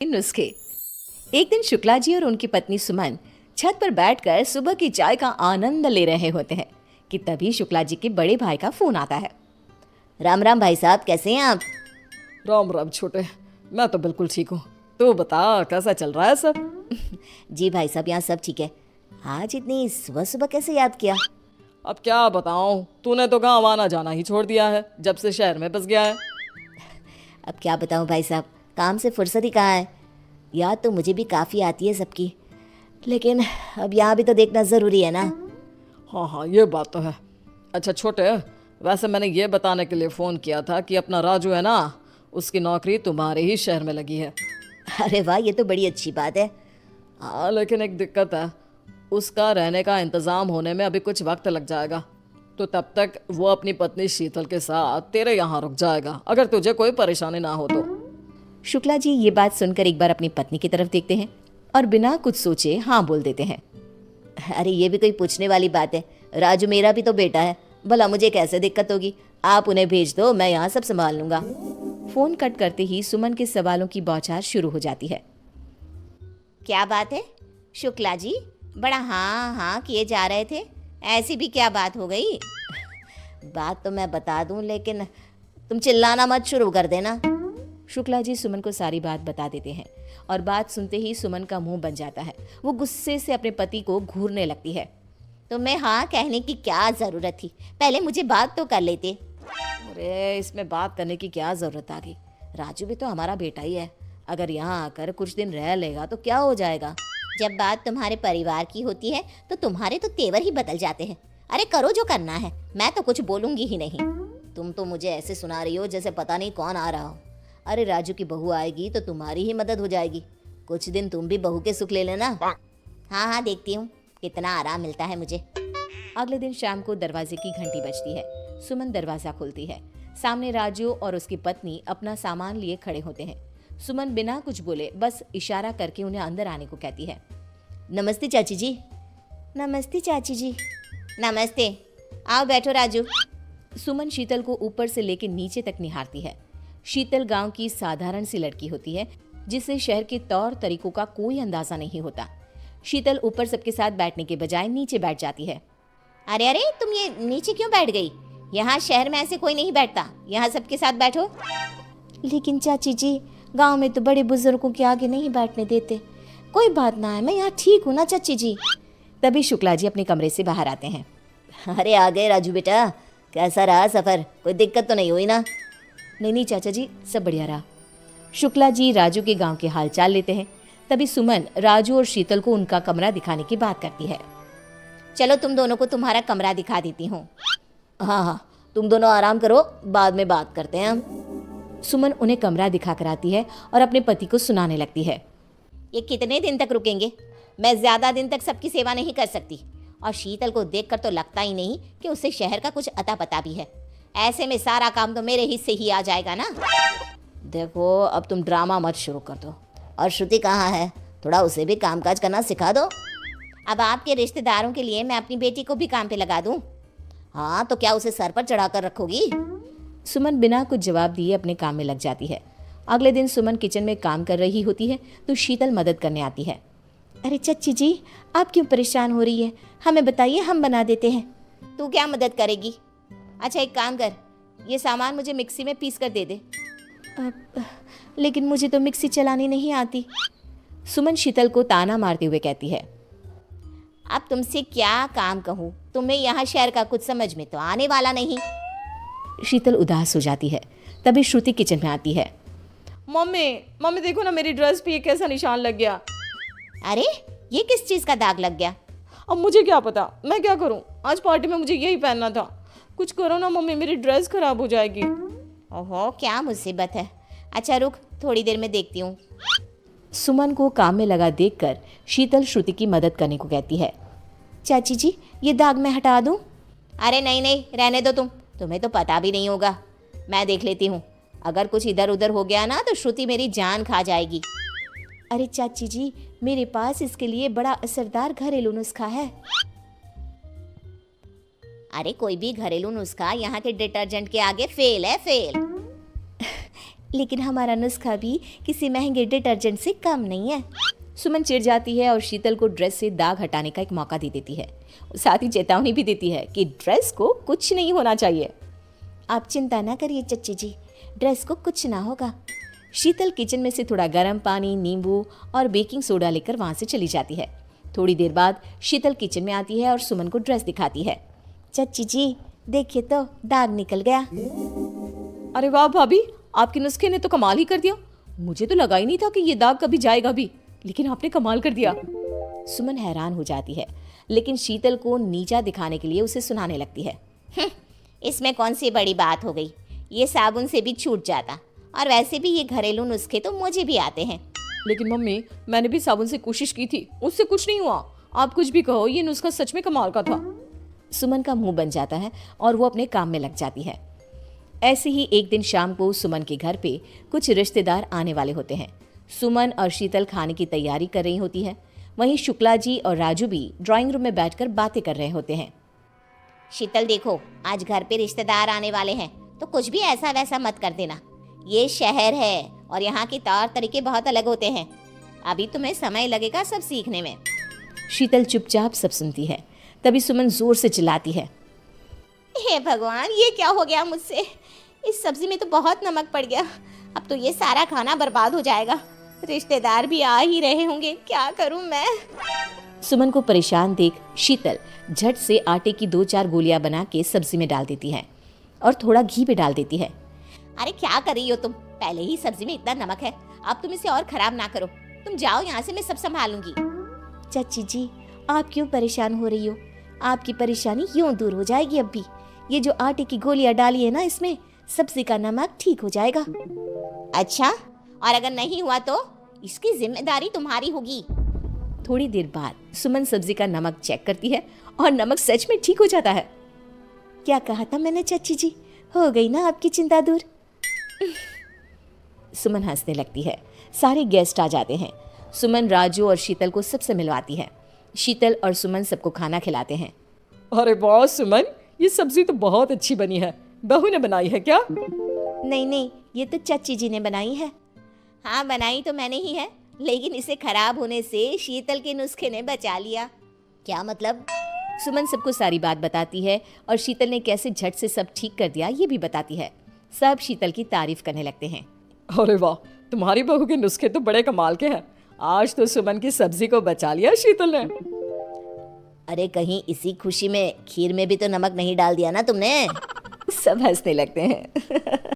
नुस्खे। एक दिन शुक्ला जी और उनकी पत्नी सुमन छत पर बैठकर सुबह की चाय का आनंद ले रहे होते हैं कि तभी शुक्ला जी के बड़े भाई का फोन आता है। राम राम भाई साहब, कैसे हैं आप? राम राम छोटे, मैं तो बिल्कुल ठीक हूँ। तू बता कैसा चल रहा है सब? जी भाई साहब, यहाँ सब ठीक है। आज इतनी सुबह सुबह कैसे याद किया? अब क्या बताऊँ, तूने तो गाँव आना जाना ही छोड़ दिया है जब से शहर में बस गया है। अब क्या बताऊँ भाई साहब, काम से फुर्सत ही कहाँ है। याद तो मुझे भी काफ़ी आती है सबकी, लेकिन अब यहाँ भी तो देखना ज़रूरी है ना। हाँ हाँ, ये बात तो है। अच्छा छोटे, वैसे मैंने ये बताने के लिए फ़ोन किया था कि अपना राजू है ना, उसकी नौकरी तुम्हारे ही शहर में लगी है। अरे वाह, ये तो बड़ी अच्छी बात है। हाँ, लेकिन एक दिक्कत है, उसका रहने का इंतज़ाम होने में अभी कुछ वक्त लग जाएगा। तो तब तक वो अपनी पत्नी शीतल के साथ तेरे यहाँ रुक जाएगा, अगर तुझे कोई परेशानी ना हो तो। शुक्ला जी ये बात सुनकर एक बार अपनी पत्नी की तरफ देखते हैं और बिना कुछ सोचे हाँ बोल देते हैं। अरे ये भी कोई पूछने वाली बात है, राजू मेरा भी तो बेटा है, भला मुझे कैसे दिक्कत होगी। आप उन्हें भेज दो, मैं यहाँ सब संभाल लूंगा। फोन कट करते ही सुमन के सवालों की बौछार शुरू हो जाती है। क्या बात है शुक्ला जी, बड़ा हाँ हाँ किए जा रहे थे, ऐसी भी क्या बात हो गई? बात तो मैं बता दूं, लेकिन तुम चिल्लाना मत शुरू कर देना। शुक्ला जी सुमन को सारी बात बता देते हैं और बात सुनते ही सुमन का मुंह बन जाता है। वो गुस्से से अपने पति को घूरने लगती है। तुम्हें हाँ कहने की क्या ज़रूरत थी, पहले मुझे बात तो कर लेते। अरे इसमें बात करने की क्या ज़रूरत आ गई, राजू भी तो हमारा बेटा ही है। अगर यहाँ आकर कुछ दिन रह लेगा तो क्या हो जाएगा। जब बात तुम्हारे परिवार की होती है तो तुम्हारे तो तेवर ही बदल जाते हैं। अरे करो जो करना है, मैं तो कुछ बोलूंगी ही नहीं। तुम तो मुझे ऐसे सुना रही हो जैसे पता नहीं कौन आ रहा हो। अरे राजू की बहू आएगी तो तुम्हारी ही मदद हो जाएगी। कुछ दिन तुम भी बहू के सुख ले लेना। हाँ हाँ, देखती हूँ कितना आराम मिलता है मुझे। अगले दिन शाम को दरवाजे की घंटी बजती है। सुमन दरवाजा खोलती है। सामने राजू और उसकी पत्नी अपना सामान लिए खड़े होते हैं। सुमन बिना कुछ बोले बस इशारा करके उन्हें अंदर आने को कहती है। नमस्ते चाची जी। नमस्ते चाची जी। नमस्ते, आओ बैठो राजू। सुमन शीतल को ऊपर से लेकर नीचे तक निहारती है। शीतल गांव की साधारण सी लड़की होती है जिसे शहर के तौर तरीकों का कोई अंदाजा नहीं होता। शीतल ऊपर सबके साथ बैठने के बजाय नीचे बैठ जाती है। अरे अरे, तुम ये नीचे क्यों बैठ गई? यहाँ शहर में ऐसे कोई नहीं बैठता, यहाँ सबके साथ बैठो। लेकिन चाची जी, गांव में तो बड़े बुजुर्गों के आगे नहीं बैठने देते। कोई बात ना है, मैं यहाँ ठीक हूँ ना चाची जी। तभी शुक्ला जी अपने कमरे से बाहर आते हैं। अरे आ गए राजू बेटा, कैसा रहा सफर? कोई दिक्कत तो नहीं हुई ना? नहीं चाचा जी, सब बढ़िया रहा। शुक्ला जी राजू के गांव के हालचाल लेते हैं। तभी सुमन राजू और शीतल को उनका कमरा दिखाने की बात करती है। चलो तुम दोनों को तुम्हारा कमरा दिखा देती हूँ। हाँ हाँ, तुम दोनों आराम करो, बाद में बात करते हैं हम। सुमन उन्हें कमरा दिखा कर आती है और अपने पति को सुनाने लगती है। ये कितने दिन तक रुकेंगे? मैं ज़्यादा दिन तक सबकी सेवा नहीं कर सकती, और शीतल को देखकर तो लगता ही नहीं कि उसे शहर का कुछ अता पता भी है। ऐसे में सारा काम तो मेरे हिस्से ही आ जाएगा ना। देखो अब तुम ड्रामा मत शुरू कर दो। और श्रुति कहाँ है? थोड़ा उसे भी कामकाज करना सिखा दो। अब आपके रिश्तेदारों के लिए मैं अपनी बेटी को भी काम पे लगा दूं? हाँ, तो क्या उसे सर पर चढ़ाकर रखोगी? सुमन बिना कुछ जवाब दिए अपने काम में लग जाती है। अगले दिन सुमन किचन में काम कर रही होती है तो शीतल मदद करने आती है। अरे चच्ची जी, आप क्यों परेशान हो रही है? हमें बताइए, हम बना देते हैं। तू क्या मदद करेगी? अच्छा एक काम कर, ये सामान मुझे मिक्सी में पीस कर दे दे। लेकिन मुझे तो मिक्सी चलानी नहीं आती। सुमन शीतल को ताना मारते हुए कहती है। अब तुमसे क्या काम कहूँ, तुम्हें यहाँ शहर का कुछ समझ में तो आने वाला नहीं। शीतल उदास हो जाती है। तभी श्रुति किचन में आती है। मम्मी देखो ना, मेरी ड्रेस पे ये कैसा निशान लग गया। अरे ये किस चीज़ का दाग लग गया? अब मुझे क्या पता, मैं क्या करूं? आज पार्टी में मुझे यही पहनना था। कुछ करो ना मम्मी, मेरी ड्रेस खराब हो जाएगी। ओहो, क्या मुसीबत है। अच्छा रुक, थोड़ी देर में देखती हूँ। सुमन को काम में लगा देखकर शीतल श्रुति की मदद करने को कहती है। चाची जी, ये दाग मैं हटा दूँ? अरे नहीं नहीं, रहने दो, तुम्हें तो पता भी नहीं होगा, मैं देख लेती हूँ। अगर कुछ इधर उधर हो गया ना तो श्रुति मेरी जान खा जाएगी। अरे चाची जी, मेरे पास इसके लिए बड़ा असरदार घरेलू नुस्खा है। अरे कोई भी घरेलू नुस्खा यहाँ के डिटर्जेंट के आगे फेल है, फेल। लेकिन हमारा नुस्खा भी किसी महंगे डिटर्जेंट से कम नहीं है। सुमन चिढ़ जाती है और शीतल को ड्रेस से दाग हटाने का एक मौका दे देती है। साथ ही चेतावनी भी देती है कि ड्रेस को कुछ नहीं होना चाहिए। आप चिंता ना करिए चच्ची जी, ड्रेस को कुछ ना होगा। शीतल किचन में से थोड़ा गर्म पानी, नींबू और बेकिंग सोडा लेकर वहाँ से चली जाती है। थोड़ी देर बाद शीतल किचन में आती है और सुमन को ड्रेस दिखाती है। चच्ची जी देखिए तो, दाग निकल गया। अरे वाह भाभी, आपके नुस्खे ने तो कमाल ही कर दिया। मुझे तो लगा ही नहीं था कि ये दाग कभी जाएगा भी, लेकिन आपने कमाल कर दिया। सुमन हैरान हो जाती है, लेकिन शीतल को नीचा दिखाने के लिए उसे सुनाने लगती है। इसमें कौन सी बड़ी बात हो गई, ये साबुन से भी छूट जाता, और वैसे भी ये घरेलू नुस्खे तो मुझे भी आते हैं। लेकिन मम्मी, मैंने भी साबुन से कोशिश की थी, उससे कुछ नहीं हुआ। आप कुछ भी कहो, ये नुस्खा सच में कमाल का था। सुमन का मुंह बन जाता है और वो अपने काम में लग जाती है। ऐसे ही एक दिन शाम को सुमन के घर पे कुछ रिश्तेदार आने वाले होते हैं। सुमन और शीतल खाने की तैयारी कर रही होती है। वहीं शुक्ला जी और राजू भी ड्राइंग रूम में बैठकर बातें कर रहे होते हैं। शीतल देखो, आज घर पे रिश्तेदार आने वाले हैं, तो कुछ भी ऐसा वैसा मत कर देना। ये शहर है और यहाँ के तौर तरीके बहुत अलग होते हैं। अभी तुम्हें समय लगेगा सब सीखने में। शीतल चुपचाप सब सुनती है। तभी सुमन जोर से चिल्लाती है, हे भगवान, ये क्या हो गया मुझसे? इस सब्जी में तो बहुत नमक पड़ गया। अब तो ये सारा खाना बर्बाद हो जाएगा। रिश्तेदार भी आ ही रहे होंगे, क्या करूं मैं? सुमन को परेशान देख शीतल झट से आटे की 2-4 गोलियां बना के सब्जी में डाल देती है और थोड़ा घी भी डाल देती है। अरे क्या कर रही हो तुम? पहले ही सब्जी में इतना नमक है, अब तुम इसे और खराब ना करो। तुम जाओ यहाँ से, मैं सब संभालूंगी। चाची जी, आप क्यों परेशान हो रही हो? आपकी परेशानी यूं दूर हो जाएगी। अब भी ये जो आटे की गोलियां डाली है ना, इसमें सब्जी का नमक ठीक हो जाएगा। अच्छा, और अगर नहीं हुआ तो इसकी जिम्मेदारी तुम्हारी होगी। थोड़ी देर बाद सुमन सब्जी का नमक चेक करती है और नमक सच में ठीक हो जाता है। क्या कहा था मैंने चाची जी? हो गई ना आपकी चिंता दूर? सुमन हंसने लगती है। सारे गेस्ट आ जाते हैं। सुमन राजू और शीतल को सबसे मिलवाती है। शीतल और सुमन सबको खाना खिलाते हैं। अरे वाह सुमन, ये सब्जी तो बहुत अच्छी बनी है। बहू ने बनाई है क्या? नहीं नहीं, ये तो चाची जी ने बनाई है। हाँ, बनाई तो मैंने ही है, लेकिन इसे खराब होने से शीतल के नुस्खे ने बचा लिया। क्या मतलब? सुमन सबको सारी बात बताती है और शीतल ने कैसे झट से सब ठीक कर दिया ये भी बताती है। सब शीतल की तारीफ करने लगते हैं। अरे वाह, तुम्हारी बहू के नुस्खे तो बड़े कमाल के हैं। आज तो सुमन की सब्जी को बचा लिया शीतल ने। अरे कहीं इसी खुशी में खीर में भी तो नमक नहीं डाल दिया ना तुमने? सब हंसने लगते हैं।